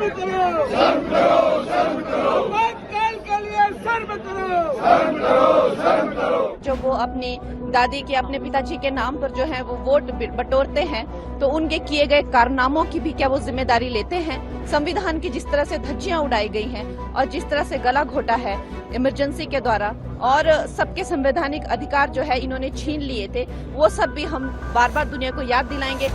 शर्म करो, शर्म करो, शर्म करो, काल के लिए शर्म करो, शर्म करो, शर्म करो। जो वो अपनी दादी के अपने पिताजी के नाम पर जो है वो वोट बटोरते हैं, तो उनके किए गए कारनामों की भी क्या वो जिम्मेदारी लेते हैं? संविधान की जिस तरह से धज्जियां उड़ाई गई हैं और जिस तरह से गला घोटा है इमरजेंसी के द्वारा और सबके संवैधानिक अधिकार जो है इन्होंने छीन लिए थे, वो सब भी हम बार बार दुनिया को याद दिलाएंगे।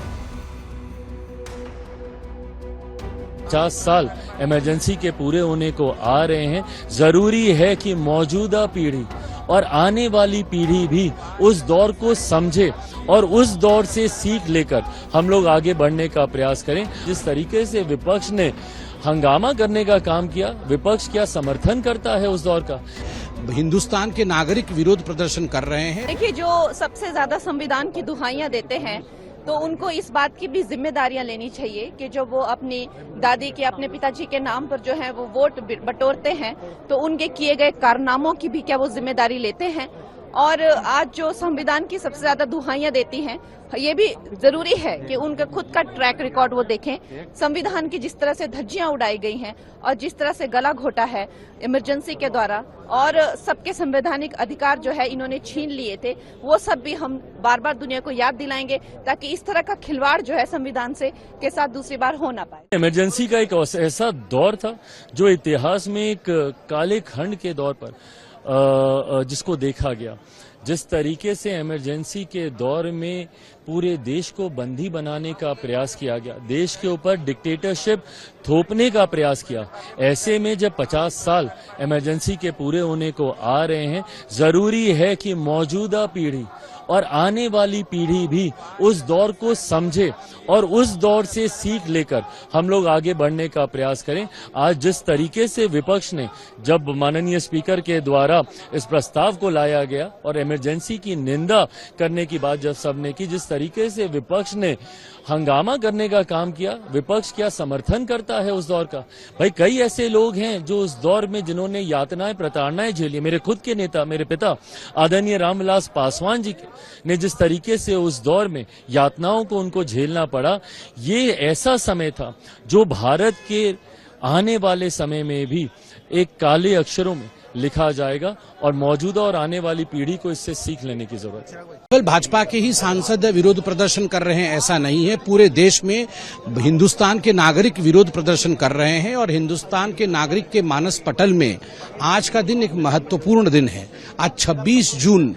50 साल इमरजेंसी के पूरे होने को आ रहे हैं। जरूरी है कि मौजूदा पीढ़ी और आने वाली पीढ़ी भी उस दौर को समझे और उस दौर से सीख लेकर हम लोग आगे बढ़ने का प्रयास करें। जिस तरीके से विपक्ष ने हंगामा करने का काम किया, विपक्ष क्या समर्थन करता है उस दौर का? हिंदुस्तान के नागरिक विरोध प्रदर्शन कर रहे हैं। देखिए, जो सबसे ज्यादा संविधान की दुहाइयां देते हैं तो उनको इस बात की भी जिम्मेदारियां लेनी चाहिए कि जो वो अपनी दादी के अपने पिताजी के नाम पर जो है वो वोट बटोरते हैं, तो उनके किए गए कारनामों की भी क्या वो जिम्मेदारी लेते हैं? और आज जो संविधान की सबसे ज्यादा दुहाइयां देती हैं, ये भी जरूरी है कि उनका खुद का ट्रैक रिकॉर्ड वो देखें। संविधान की जिस तरह से धज्जियां उड़ाई गई हैं और जिस तरह से गला घोटा है इमरजेंसी के द्वारा और सबके संवैधानिक अधिकार जो है इन्होंने छीन लिए थे, वो सब भी हम बार बार दुनिया को याद दिलाएंगे ताकि इस तरह का खिलवाड़ जो है संविधान से के साथ दूसरी बार हो ना पाए। इमरजेंसी का एक ऐसा दौर था जो इतिहास में एक काले खंड के दौर पर जिसको देखा गया। जिस तरीके से इमरजेंसी के दौर में पूरे देश को बंदी बनाने का प्रयास किया गया, देश के ऊपर डिक्टेटरशिप थोपने का प्रयास किया, ऐसे में जब 50 साल इमरजेंसी के पूरे होने को आ रहे हैं, जरूरी है कि मौजूदा पीढ़ी और आने वाली पीढ़ी भी उस दौर को समझे और उस दौर से सीख लेकर हम लोग आगे बढ़ने का प्रयास करें। आज जिस तरीके से विपक्ष ने, जब माननीय स्पीकर के द्वारा इस प्रस्ताव को लाया गया और इमरजेंसी की निंदा करने की बात जब सबने की, जिस तरीके से विपक्ष ने हंगामा करने का काम किया, विपक्ष क्या समर्थन करता है उस दौर का? भाई, कई ऐसे लोग हैं जो उस दौर में जिन्होंने यातनाएं प्रताड़नाएं झेली। मेरे खुद के नेता, मेरे पिता आदरणीय रामविलास पासवान जी ने जिस तरीके से उस दौर में यातनाओं को उनको झेलना पड़ा, ये ऐसा समय था जो भारत के आने वाले समय में भी एक काले अक्षरों में लिखा जाएगा और मौजूदा और आने वाली पीढ़ी को इससे सीख लेने की जरूरत है। केवल भाजपा के ही सांसद विरोध प्रदर्शन कर रहे हैं ऐसा नहीं है, पूरे देश में हिंदुस्तान के नागरिक विरोध प्रदर्शन कर रहे हैं और हिंदुस्तान के नागरिक के मानस पटल में आज का दिन एक महत्वपूर्ण दिन है। आज 26 जून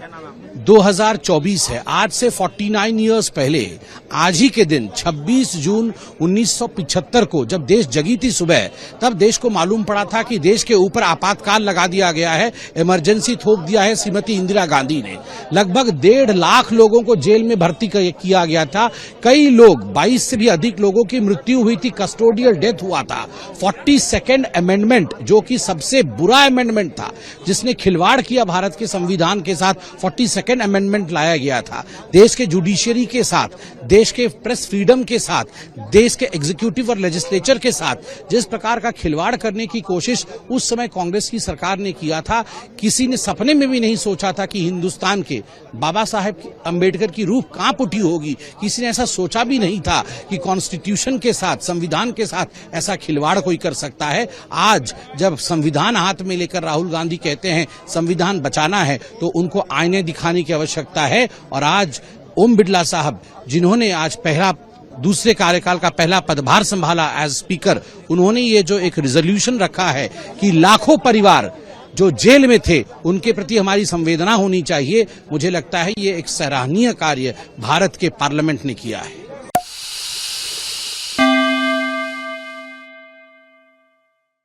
2024 है। आज से 49 इयर्स पहले आज ही के दिन 26 जून 1975 को जब देश जगी थी सुबह, तब देश को मालूम पड़ा था कि देश के ऊपर आपातकाल लगा दिया गया है, इमरजेंसी थोप दिया है श्रीमती इंदिरा गांधी ने। लगभग 1.5 लाख लोगों को जेल में भर्ती किया गया था। कई लोग, 22 से भी अधिक लोगों की मृत्यु हुई थी, कस्टोडियल डेथ हुआ था। 42nd अमेंडमेंट, जो कि सबसे बुरा अमेंडमेंट था, जिसने खिलवाड़ किया भारत के संविधान के साथ, 42nd अमेंडमेंट लाया गया था। देश के जुडिशरी के साथ, देश के प्रेस फ्रीडम के साथ, देश के एग्जीक्यूटिव और लेजिस्लेचर के साथ जिस प्रकार का खिलवाड़ करने की कोशिश उस समय कांग्रेस की सरकार ने किया था, किसी ने सपने में भी नहीं सोचा था कि हिंदुस्तान के बाबा साहेब अंबेडकर की रूह कांप उठी होगी। किसी ने ऐसा सोचा भी नहीं था कि कॉन्स्टिट्यूशन के साथ, संविधान के साथ ऐसा खिलवाड़ कोई कर सकता है। आज जब संविधान हाथ में लेकर राहुल गांधी कहते हैं संविधान बचाना है, तो उनको आईने दिखाने की आवश्यकता है। और आज ओम बिड़ला साहब, जिन्होंने आज दूसरे कार्यकाल का पहला पदभार संभाला एज स्पीकर, उन्होंने ये जो एक रिजोल्यूशन रखा है कि लाखों परिवार जो जेल में थे उनके प्रति हमारी संवेदना होनी चाहिए, मुझे लगता है ये एक सराहनीय कार्य भारत के पार्लियामेंट ने किया है।